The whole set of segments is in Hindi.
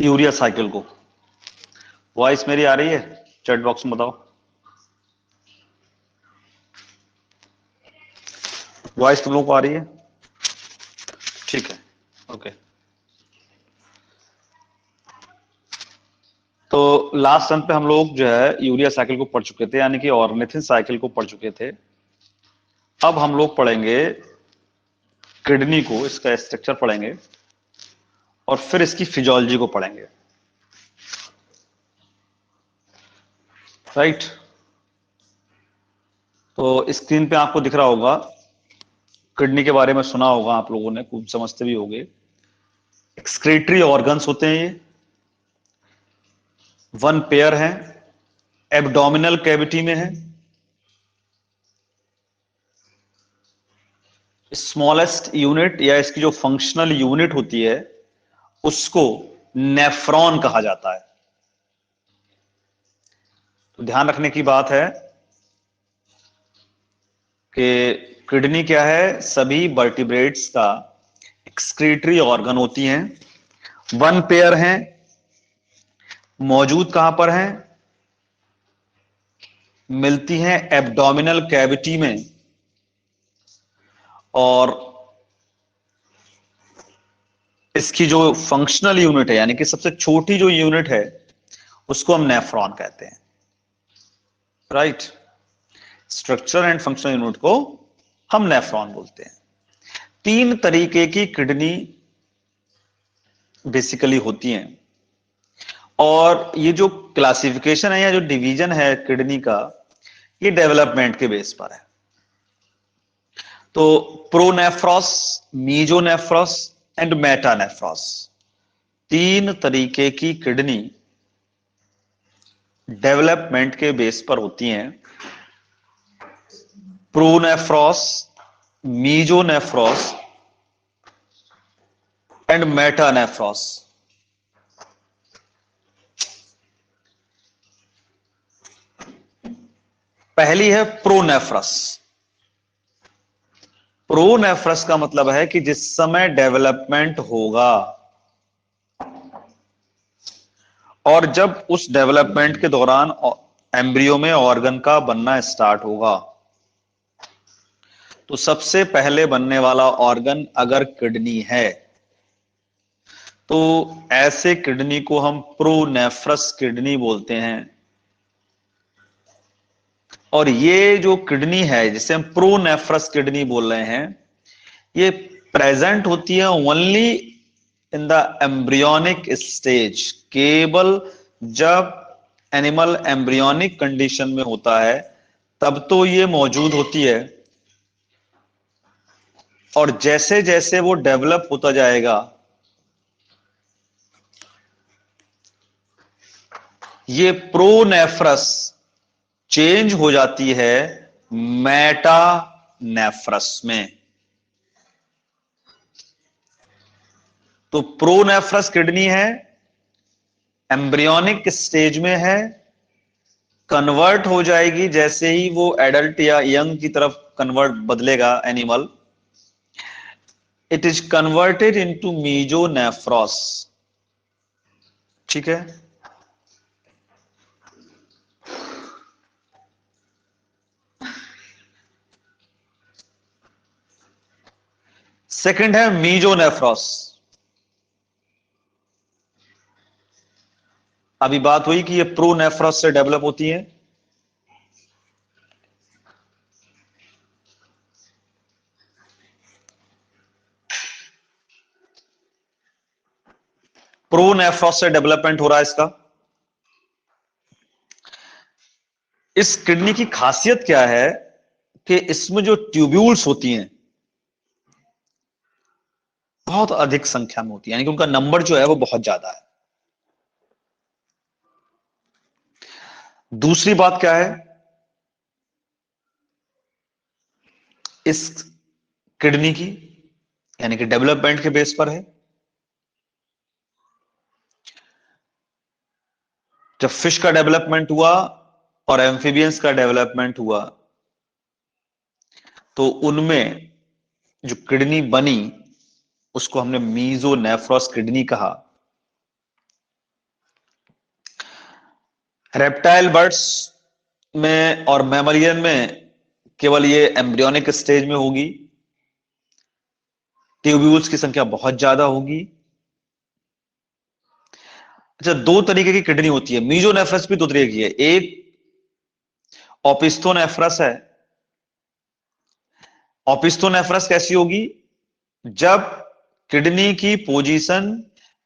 यूरिया साइकिल को। वॉइस मेरी आ रही है? चैट बॉक्स में बताओ। वॉइस तुम लोगों को आ रही है? ठीक है, ओके। तो लास्ट सन पे हम लोग जो है यूरिया साइकिल को पढ़ चुके थे, यानी कि ऑर्निथिन साइकिल को पढ़ चुके थे। अब हम लोग पढ़ेंगे किडनी को, इसका स्ट्रक्चर पढ़ेंगे और फिर इसकी फिजियोलॉजी को पढ़ेंगे। राइट। तो स्क्रीन पे आपको दिख रहा होगा, किडनी के बारे में सुना होगा आप लोगों ने, खूब समझते भी होंगे। एक्सक्रीटरी ऑर्गन्स होते हैं ये, वन पेयर है, एब्डोमिनल कैविटी में है, स्मॉलेस्ट यूनिट या इसकी जो फंक्शनल यूनिट होती है उसको नेफ्रॉन कहा जाता है। तो ध्यान रखने की बात है कि किडनी क्या है, सभी वर्टिब्रेट्स का एक्सक्रीटरी ऑर्गन होती हैं, वन पेयर हैं, मौजूद कहां पर हैं, मिलती हैं एब्डोमिनल कैविटी में, और इसकी जो फंक्शनल यूनिट है यानी कि सबसे छोटी जो यूनिट है उसको हम नेफ्रॉन कहते हैं। Right. Structure and functional unit को हम नेफ्रॉन बोलते हैं। तीन तरीके की किडनी बेसिकली होती हैं, और ये जो क्लासिफिकेशन है या जो डिवीजन है किडनी का, ये डेवलपमेंट के बेस पर है। तो प्रोनेफ्रॉस, मीजोनेफ्रॉस एंड मेटानेफ्रॉस, तीन तरीके की किडनी डेवलपमेंट के बेस पर होती हैं। प्रोनेफ्रॉस, मीजोनेफ्रॉस एंड मेटानेफ्रॉस। पहली है प्रोनेफ्रस। प्रोनेफ्रस का मतलब है कि जिस समय डेवलपमेंट होगा और जब उस डेवलपमेंट के दौरान एम्ब्रियो में ऑर्गन का बनना स्टार्ट होगा, तो सबसे पहले बनने वाला ऑर्गन अगर किडनी है तो ऐसे किडनी को हम प्रोनेफ्रस किडनी बोलते हैं। और ये जो किडनी है जिसे हम प्रोनेफ्रस किडनी बोल रहे हैं, ये प्रेजेंट होती है only in the embryonic stage. केवल जब एनिमल एम्ब्रियोनिक कंडीशन में होता है तब तो ये मौजूद होती है, और जैसे जैसे वो डेवलप होता जाएगा ये प्रोनेफ्रस चेंज हो जाती है मेटानेफ्रस में। तो प्रोनेफ्रस किडनी है, एम्ब्रियोनिक स्टेज में है, कन्वर्ट हो जाएगी जैसे ही वो एडल्ट या यंग की तरफ कन्वर्ट बदलेगा animal, it is converted into mesonephros. ठीक है। सेकंड है मीजोनेफ्रॉस। अभी बात हुई कि ये प्रोनेफ्रॉस से डेवलप होती है, प्रोनेफ्रॉस से डेवलपमेंट हो रहा है इसका। इस किडनी की खासियत क्या है कि इसमें जो ट्यूब्यूल्स होती हैं बहुत अधिक संख्या में होती है, यानी कि उनका नंबर जो है वो बहुत ज्यादा है। दूसरी बात क्या है, इस किडनी की यानी कि डेवलपमेंट के बेस पर है, जब फिश का डेवलपमेंट हुआ और एम्फीबियंस का डेवलपमेंट हुआ तो उनमें जो किडनी बनी उसको हमने मीजोनेफ्रॉस किडनी कहा। रेप्टाइल बर्ड्स में और मैमलियन में केवल ये एम्ब्रियोनिक स्टेज में होगी। ट्यूब्यूल्स की संख्या बहुत ज्यादा होगी। अच्छा, दो तरीके की किडनी होती है। मीजोनेफ्रस भी दो तरीके की है। एक ओपिस्थोनेफ्रस है। ओपिस्थोनेफ्रस कैसी होगी? जब किडनी की पोजीशन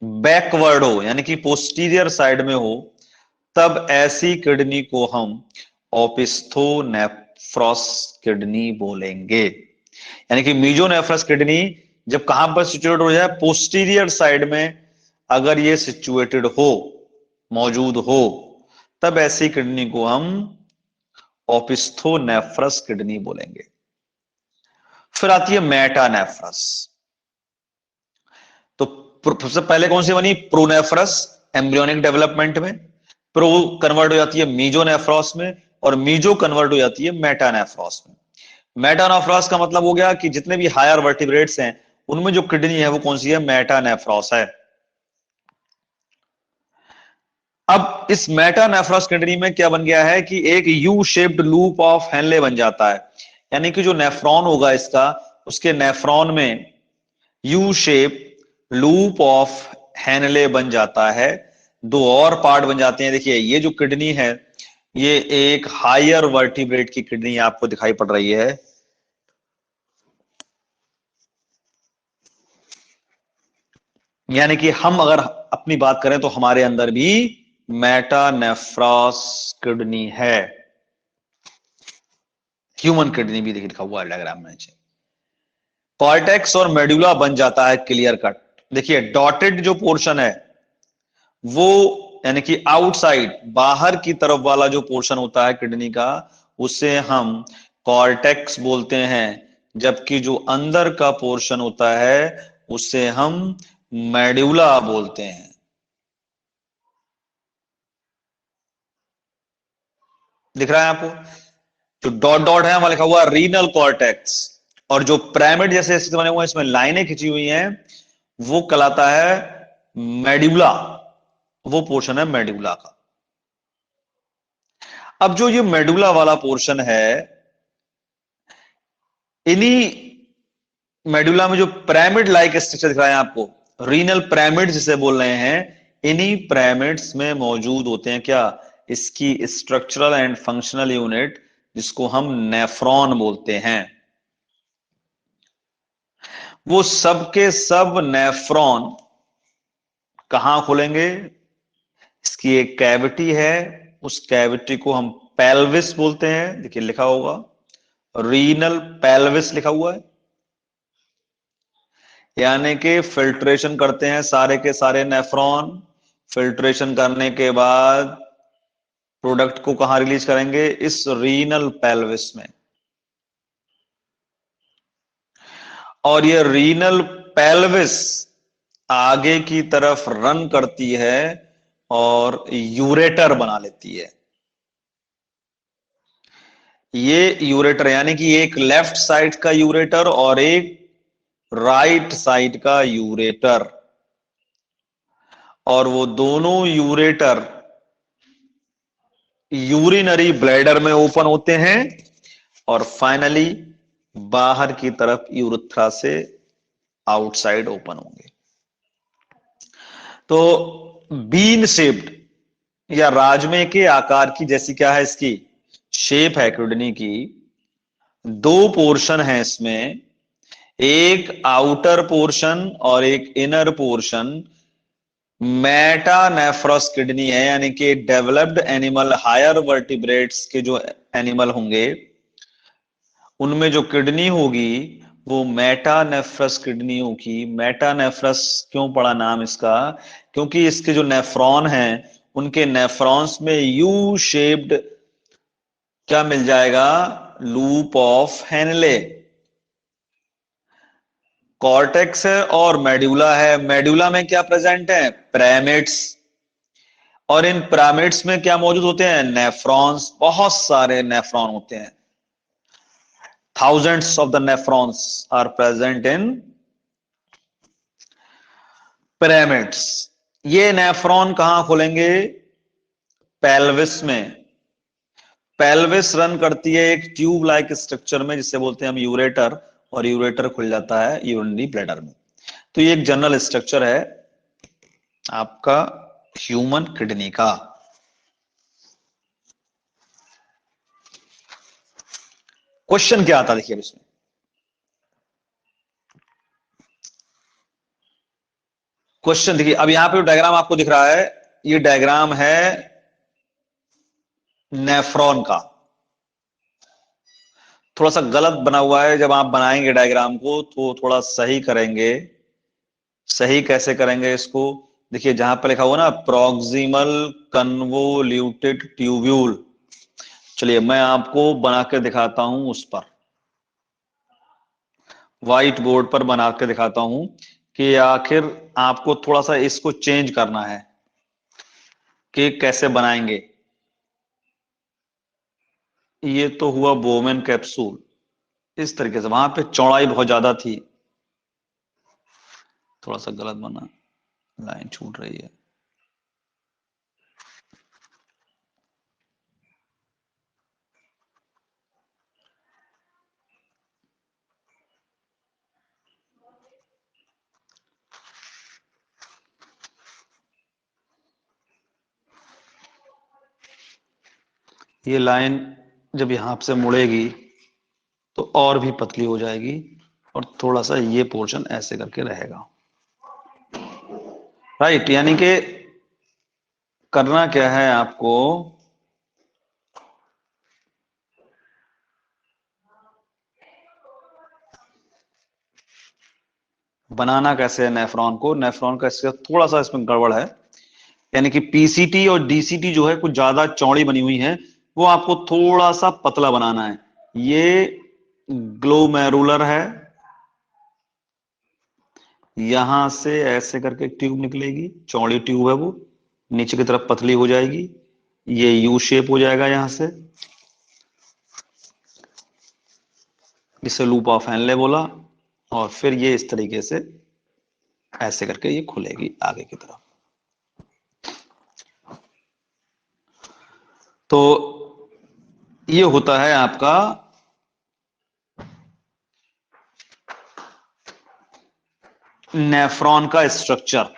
बैकवर्ड हो, यानी कि पोस्टीरियर साइड में हो, तब ऐसी किडनी को हम ओपिस्थोनेफ्रॉस किडनी बोलेंगे। यानी कि मीजोनेफ्रस किडनी जब कहां पर सिचुएटेड हो जाए? पोस्टीरियर साइड में अगर ये सिचुएटेड हो, मौजूद हो, तब ऐसी किडनी को हम ओपिस्थोनेफ्रस किडनी बोलेंगे। फिर आती है मेटानेफ्रस। तो सबसे पहले कौन सी बनी? प्रोनेफ्रस, एम्ब्रियोनिक डेवलपमेंट में। प्रो कन्वर्ट हो जाती है मीजोनेफ्रॉस में, और मीजो कन्वर्ट हो जाती है मेटानेफ्रॉस में। मेटानेफ्रॉस का मतलब हो गया कि जितने भी हायर वर्टिब्रेट्स हैं उनमें जो किडनी है वो कौन सी है? मेटानेफ्रॉस है। अब इस मेटानेफ्रॉस किडनी में क्या बन गया है कि एक U shaped loop of Henle बन जाता है। यानी कि जो नेफ्रॉन होगा इसका, उसके नेफ्रॉन में U shape loop of Henle बन जाता है। दो और पार्ट बन जाते हैं। देखिए, ये जो किडनी है, ये एक हायर वर्टिब्रेट की किडनी आपको दिखाई पड़ रही है। यानी कि हम अगर अपनी बात करें तो हमारे अंदर भी मेटानेफ्रॉस किडनी है। ह्यूमन किडनी भी देखिए लिखा हुआ है डायग्राम में नीचे। कॉर्टेक्स और मेडुला बन जाता है क्लियर कट। देखिए, डॉटेड जो पोर्शन है वो, यानी कि आउटसाइड, बाहर की तरफ वाला जो पोर्शन होता है किडनी का, उसे हम कॉर्टेक्स बोलते हैं। जबकि जो अंदर का पोर्शन होता है उसे हम मेडुला बोलते हैं। दिख रहा है आपको? जो डॉट डॉट है वहां लिखा हुआ रीनल कॉर्टेक्स, और जो पिरामिड जैसे बने हुए हैं, इसमें लाइनें खिंची हुई हैं, वो कहलाता है मेडुला। वो पोर्शन है मेडुला का। अब जो ये मेडुला वाला पोर्शन है, इन्हीं मेडुला में जो पिरामिड लाइक स्ट्रक्चर दिख रहा है आपको, रीनल पिरामिड जिसे बोल रहे हैं, इन्हीं पिरामिड्स में मौजूद होते हैं क्या? इसकी स्ट्रक्चरल एंड फंक्शनल यूनिट, जिसको हम नेफ्रॉन बोलते हैं। वो सब के सब नेफ्रॉन कहां खुलेंगे? इसकी एक कैविटी है, उस कैविटी को हम पेल्विस बोलते हैं। देखिए लिखा होगा रीनल पेल्विस लिखा हुआ है। यानी कि फिल्ट्रेशन करते हैं सारे के सारे नेफ्रॉन। फिल्ट्रेशन करने के बाद प्रोडक्ट को कहां रिलीज करेंगे? इस रीनल पेल्विस में। और ये रीनल पेल्विस आगे की तरफ रन करती है और यूरेटर बना लेती है। ये यूरेटर, यानी कि एक लेफ्ट साइड का यूरेटर और एक राइट साइड का यूरेटर, और वो दोनों यूरेटर यूरिनरी ब्लैडर में ओपन होते हैं और फाइनली बाहर की तरफ यूरेथ्रा से आउटसाइड ओपन होंगे। तो बीन शेप्ड या राजमे के आकार की जैसी क्या है इसकी शेप है किडनी की। दो पोर्शन है इसमें, एक आउटर पोर्शन और एक इनर पोर्शन। मेटानेफ्रॉस किडनी है, यानी कि डेवलप्ड एनिमल, हायर वर्टिब्रेट्स के जो एनिमल होंगे उनमें जो किडनी होगी वो मेटानेफ्रस किडनी होगी। मेटानेफ्रस क्यों पड़ा नाम इसका? क्योंकि इसके जो नेफ्रॉन हैं उनके नेफ्रॉन्स में यू शेप्ड क्या मिल जाएगा? Loop of Henle. कॉर्टेक्स है और मेडुला है। मेडुला में क्या प्रेजेंट है? पिरामिड्स। और इन पिरामिड्स में क्या मौजूद होते हैं? नेफ्रॉन्स। बहुत सारे नेफ्रॉन होते हैं। thousands of the nephrons are present in pyramids। ये नेफ्रॉन कहां खुलेंगे? पेल्विस में, पेल्विस रन करती है एक ट्यूब लाइक स्ट्रक्चर में जिसे बोलते हैं हम यूरेटर, और यूरेटर खुल जाता है यूरिनरी ब्लैडर में। तो ये एक जनरल स्ट्रक्चर है आपका ह्यूमन किडनी का। क्वेश्चन क्या आता देखिए इसमें, क्वेश्चन देखिए, अब यहां पे डायग्राम आपको दिख रहा है, ये डायग्राम है नेफ्रॉन का। थोड़ा सा गलत बना हुआ है, जब आप बनाएंगे डायग्राम को तो थोड़ा सही करेंगे। सही कैसे करेंगे इसको, देखिए जहां पर लिखा हुआ ना प्रॉक्सिमल कन्वोल्यूटेड ट्यूब्यूल, चलिए मैं आपको बना के दिखाता हूं, उस पर व्हाइट बोर्ड पर बना के दिखाता हूं कि आखिर आपको थोड़ा सा इसको चेंज करना है कि कैसे बनाएंगे। ये तो हुआ बोमेन कैप्सूल इस तरीके से, वहां पे चौड़ाई बहुत ज्यादा थी, थोड़ा सा गलत बना, लाइन छूट रही है। ये लाइन जब यहां से मुड़ेगी तो और भी पतली हो जाएगी, और थोड़ा सा ये पोर्शन ऐसे करके रहेगा, राइट। यानी कि करना क्या है आपको, बनाना कैसे है नेफ्रॉन को, नेफ्रॉन का इसका थोड़ा सा इसमें गड़बड़ है, यानी कि पीसीटी और डीसीटी जो है कुछ ज्यादा चौड़ी बनी हुई है, वो आपको थोड़ा सा पतला बनाना है। ये ग्लोमेरुलर है, यहां से ऐसे करके एक ट्यूब निकलेगी, चौड़ी ट्यूब है वो, नीचे की तरफ पतली हो जाएगी, ये यू शेप हो जाएगा यहां से, इसे लूप ऑफ हेनले बोला, और फिर ये इस तरीके से ऐसे करके ये खुलेगी आगे की तरफ। तो ये होता है आपका नेफ्रॉन का स्ट्रक्चर,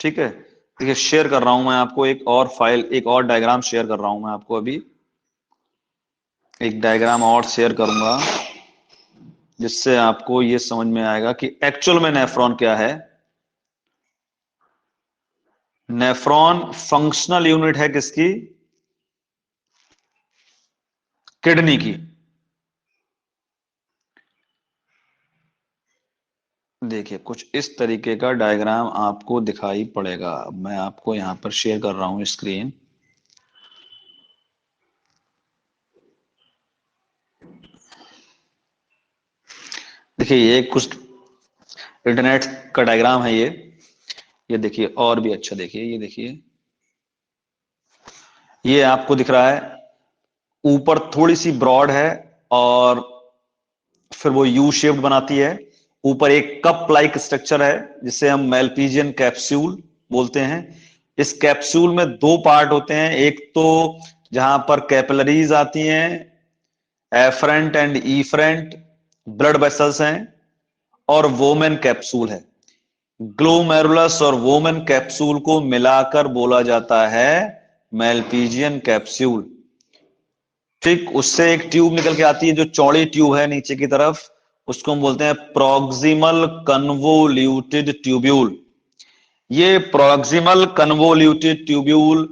ठीक है। देखिए शेयर कर रहा हूं मैं आपको एक और फाइल, एक और डायग्राम शेयर कर रहा हूं मैं आपको, अभी एक डायग्राम और शेयर करूंगा जिससे आपको ये समझ में आएगा कि एक्चुअल में नेफ्रॉन क्या है। नेफ्रॉन फंक्शनल यूनिट है किसकी, किडनी की। देखिए कुछ इस तरीके का डायग्राम आपको दिखाई पड़ेगा, मैं आपको यहां पर शेयर कर रहा हूं स्क्रीन। देखिए ये कुछ इंटरनेट का डायग्राम है ये देखिए, और भी अच्छा देखिए, ये देखिए, ये आपको दिख रहा है, ऊपर थोड़ी सी ब्रॉड है और फिर वो यू शेप्ड बनाती है, ऊपर एक कप लाइक स्ट्रक्चर है जिसे हम मेल्पीजियन कैप्सूल बोलते हैं। इस कैप्सूल में दो पार्ट होते हैं, एक तो जहां पर कैपिलरीज आती हैं, efferent and efferent blood vessels हैं, और वोमेन कैप्सूल है। ग्लोमेरुलस और वोमेन कैप्सूल को मिलाकर बोला जाता है मेल्पीजियन कैप्सूल, ठीक। उससे एक ट्यूब निकल के आती है जो चौड़ी ट्यूब है नीचे की तरफ, उसको हम बोलते हैं प्रॉक्सिमल कन्वोल्यूटेड ट्यूब्यूल। ये प्रॉक्सिमल कन्वोल्यूटेड ट्यूब्यूल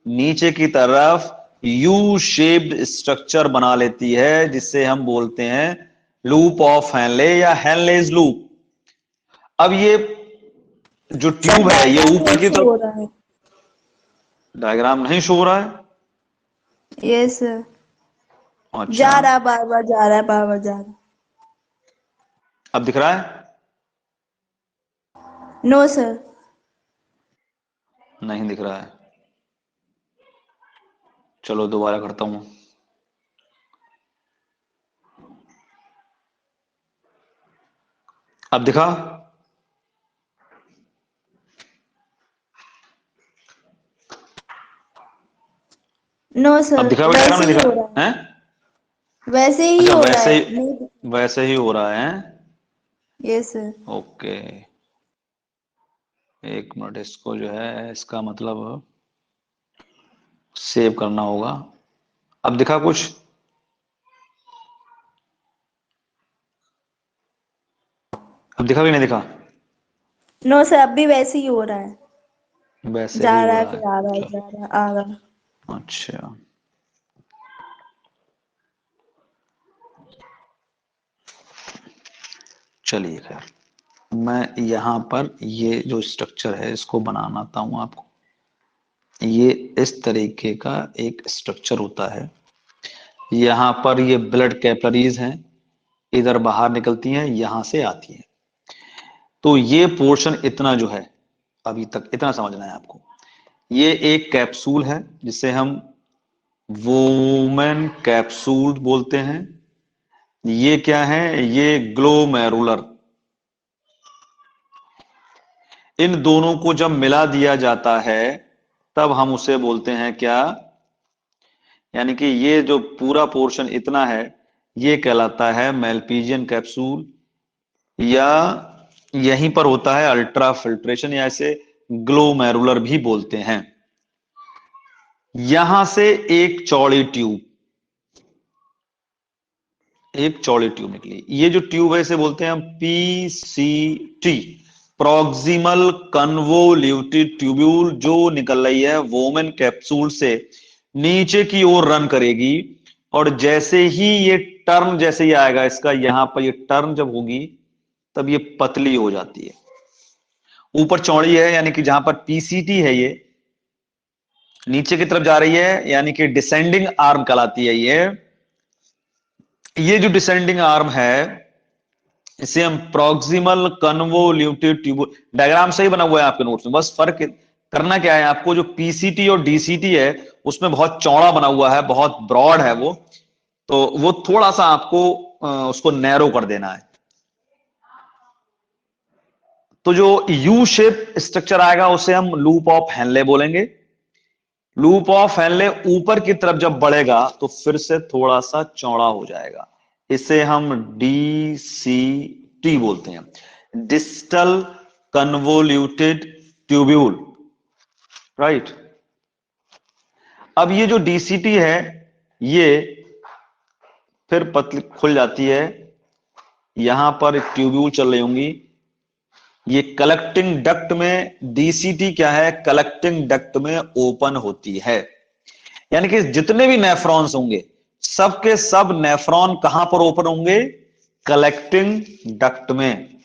नीचे की तरफ यू शेप्ड स्ट्रक्चर बना लेती है जिसे हम बोलते हैं लूप ऑफ हेनले या हेनलेज लूप। अब ये जो सर ट्यूब है ये डायग्राम ऊपर नहीं की शो तरफ, हो रहा है। डायग्राम नहीं शो हो रहा है, यस, अच्छा, जा रहा, बार बार जा रहा है, बार बार जा रहा अब दिख रहा है, है। No sir. नहीं दिख रहा है, चलो दोबारा करता हूं। अब दिखा, नो अब सर, दिखा हुआ डायग्राम वैसे नहीं ही दिखा हो रहा है? है, वैसे ही अच्छा, हो रहा है, नहीं। वैसे ही हो रहा है। Yes sir. ओके, एक मिनट, इसको जो है इसका मतलब सेव करना होगा। अब दिखा कुछ? अब दिखा कि नहीं दिखा? नो सर, अब भी वैसे ही हो रहा है। वैसे जा ही हो रहा है, रहा फिर है। आ रहा है, चल, जा रहा है, आ रहा है। अच्छा, चलिए खैर, मैं यहां पर ये जो स्ट्रक्चर है इसको बनाता हूं आपको। ये इस तरीके का एक स्ट्रक्चर होता है। यहाँ पर ये ब्लड कैपिलरीज हैं, इधर बाहर निकलती हैं, यहां से आती हैं। तो ये पोर्शन इतना जो है, अभी तक इतना समझना है आपको। ये एक कैप्सूल है जिसे हम वोमेन कैप्सूल बोलते हैं। ये क्या है? ये ग्लोमेरुलर। इन दोनों को जब मिला दिया जाता है तब हम उसे बोलते हैं क्या? यानी कि ये जो पूरा पोर्शन इतना है, ये कहलाता है मेलपीजियन कैप्सूल, या यहीं पर होता है अल्ट्रा फिल्ट्रेशन, या इसे ग्लोमेरुलर भी बोलते हैं। यहां से एक चौड़ी ट्यूब, एक चौड़ी ट्यूब निकली। ये जो ट्यूब है इसे बोलते हैं हम पीसीटी, प्रॉक्सिमल कन्वोल्यूटेड ट्यूब्यूल, जो निकल रही है वोमेन कैप्सूल से नीचे की ओर रन करेगी। और जैसे ही ये टर्न जैसे ही आएगा इसका, यहां पर ये टर्न जब होगी तब ये पतली हो जाती है, ऊपर चौड़ी है, यानी कि जहां पर पीसीटी है ये नीचे की तरफ जा रही है, यानी कि डिसेंडिंग आर्म कहलाती है ये जो डिसेंडिंग आर्म है इसे हम प्रॉक्सिमल कन्वोल्यूटेड ट्यूब, डायग्राम सही बना हुआ है आपके नोट्स में, बस फर्क करना क्या है आपको, जो पीसीटी और डीसीटी है उसमें बहुत चौड़ा बना हुआ है, बहुत ब्रॉड है वो, तो वो थोड़ा सा आपको उसको नैरो कर देना है। तो जो यू शेप स्ट्रक्चर आएगा उसे हम लूप ऑफ हेनले बोलेंगे। लूप ऑफ हेनले ऊपर की तरफ जब बढ़ेगा तो फिर से थोड़ा सा चौड़ा हो जाएगा, इसे हम डीसीटी बोलते हैं, डिस्टल कन्वोल्यूटेड ट्यूब्यूल, राइट। अब ये जो डीसीटी है ये फिर पतली खुल जाती है, यहां पर एक ट्यूब्यूल चल रही होंगी, ये कलेक्टिंग डक्ट में, डीसीटी क्या है, कलेक्टिंग डक्ट में ओपन होती है। यानी कि जितने भी नेफ्रॉन्स होंगे सबके सब नेफ्रॉन कहां पर ओपन होंगे? कलेक्टिंग डक्ट में।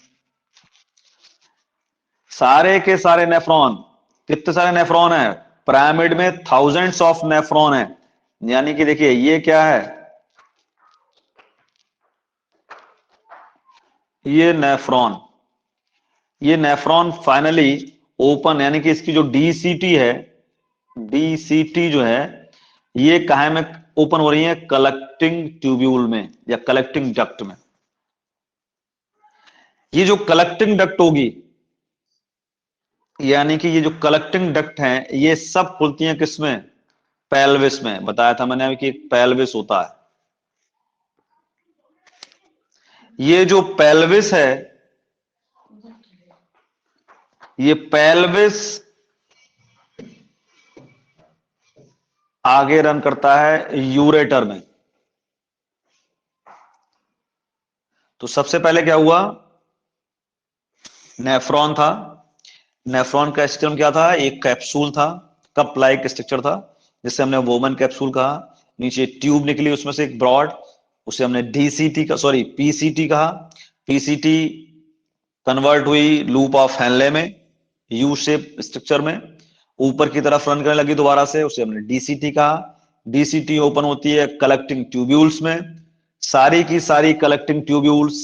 सारे के सारे नेफ्रॉन, कितने सारे नेफ्रॉन है? पिरामिड में थाउजेंड्स ऑफ नेफ्रॉन है। यानी कि देखिए ये क्या है, ये नेफ्रॉन फाइनली ओपन, यानी कि इसकी जो डीसीटी है, डीसीटी जो है ये काहे में ओपन हो रही है? कलेक्टिंग ट्यूब्यूल में या कलेक्टिंग डक्ट में। ये जो कलेक्टिंग डक्ट होगी, यानी कि ये जो कलेक्टिंग डक्ट हैं ये सब खुलती हैं किसमें? पेल्विस में। बताया था मैंने अभी कि एक पेल्विस होता है। ये जो पेल्विस है, ये पेल्विस आगे रन करता है यूरेटर में। तो सबसे पहले क्या हुआ? नेफ्रॉन था, नेफ्रॉन का स्ट्रक्चर क्या था? एक कैप्सूल था, कप लाइक स्ट्रक्चर था, जिसे हमने वोमन कैप्सूल कहा। नीचे ट्यूब निकली उसमें से एक ब्रॉड, उसे हमने डीसीटी का, सॉरी, पीसीटी कहा। पीसीटी कन्वर्ट हुई लूप ऑफ हेनले में, यू शेप स्ट्रक्चर में, ऊपर की तरफ रन करने लगी दोबारा से, उसे हमने डीसीटी कहा। डीसीटी ओपन होती है कलेक्टिंग ट्यूब्यूल्स में, सारी की सारी कलेक्टिंग ट्यूब्यूल्स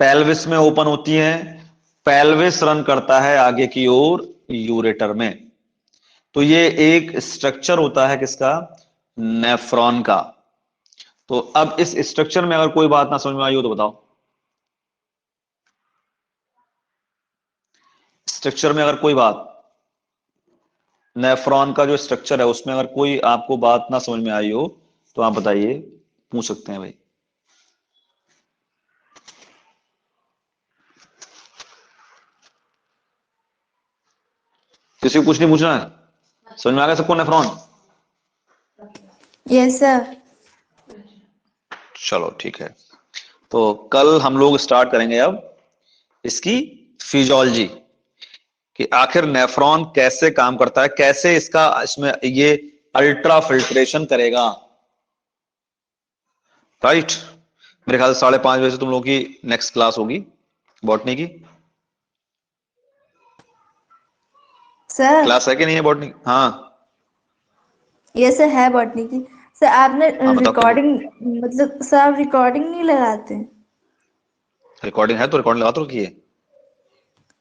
पेल्विस में ओपन होती हैं। पेल्विस रन करता है आगे की ओर यूरेटर में। तो ये एक स्ट्रक्चर होता है किसका? नेफ्रॉन का। तो अब इस स्ट्रक्चर में अगर कोई बात ना समझ में आई हो तो बताओ। स्ट्रक्चर में अगर कोई बात, नेफ्रॉन का जो स्ट्रक्चर है उसमें अगर कोई आपको बात ना समझ में आई हो तो आप बताइए, पूछ सकते हैं भाई। किसी को कुछ नहीं पूछना है? समझ में आ गया सबको नेफ्रॉन? Yes sir. चलो ठीक है। तो कल हम लोग स्टार्ट करेंगे अब इसकी फिजियोलॉजी, कि आखिर नेफ्रॉन कैसे काम करता है, कैसे इसका इसमें ये अल्ट्रा फिल्ट्रेशन करेगा। राइट। मेरे ख्याल से 5:30 बजे से तुम लोग की नेक्स्ट क्लास होगी बॉटनी की। सर क्लास है कि नहीं है बॉटनी? हाँ। यस सर, है बॉटनी की। सर आपने हाँ बताओ क्या रिकॉर्डिंग, मतलब सर आप रिकॉर्डिंग नहीं लगाते? रिकॉर्डिंग है तो रिकॉर्डिंग लगा तो रखी है।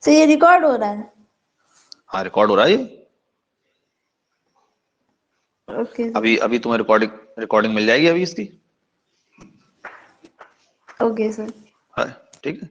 सर ये रिकॉर्ड हो रहा है। हाँ रिकॉर्ड हो रहा है ये। ओके अभी सर। अभी तुम्हें रिकॉर्डिंग रिकॉर्डिंग मिल जाएगी अभी इसकी। Okay sir. हाँ, ठीक है।